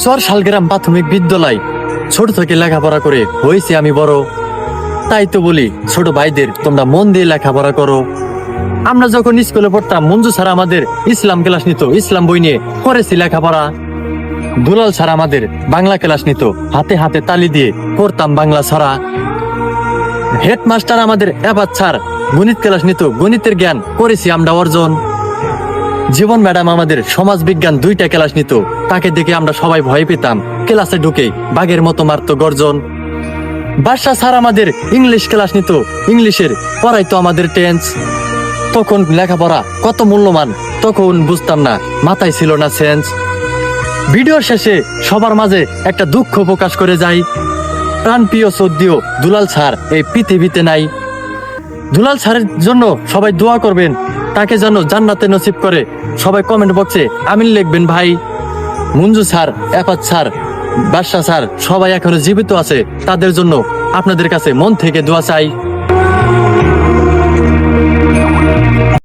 চর শালগ্রাম প্রাথমিক বিদ্যালয় ছোট থেকে লেখাপড়া করে হয়েছে আমি বড়। তাই তো বলি ছোট ভাইদের তোমরা মন দিয়ে লেখাপড়া করো। আমরা যখন স্কুলে পড়তাম মঞ্জু স্যার আমাদের ইসলাম ক্লাস নিত, ইসলাম বই নিয়ে করেছি লেখাপড়া। দুলাল স্যার আমাদের বাংলা ক্লাস নিত, হাতে হাতে তালি দিয়ে পড়তাম বাংলা ছড়া। হেডমাস্টার আমাদের এবার স্যার গণিত ক্লাস নিত, গণিতের জ্ঞান করেছি আমরা অর্জন। জীবন ম্যাডাম আমাদের সমাজ বিজ্ঞান 2টা ক্লাস নিত, তাকে দেখে আমরা সবাই ভয় পেতাম, ক্লাসে ঢুকে বাঘের মতো মারতো গর্জন। বাদশা স্যার আমাদের ইংলিশ ক্লাস নিত, ইংলিশের পড়াইতো আমাদের টেন্স। তখন লেখাপড়া কত মূল্যবান তখন বুঝতাম না, মাথায় ছিল না সেন্স। ভিডিওর শেষে সবার মাঝে একটা দুঃখ প্রকাশ করে যাই, প্রাণপ্রিয় সদ্যিও দুলাল স্যার এই পৃথিবীতে নাই। দুলাল স্যারের জন্য সবাই দোয়া করবেন, তাকে যেন জান্নাতে নসিব করে। সবাই কমেন্ট বক্সে আমিন লিখবেন ভাই। মঞ্জু স্যার, এফাত স্যার, বাদশা স্যার সবাই এখনো জীবিত আছে, তাদের জন্য আপনাদের কাছে মন থেকে দোয়া চাই।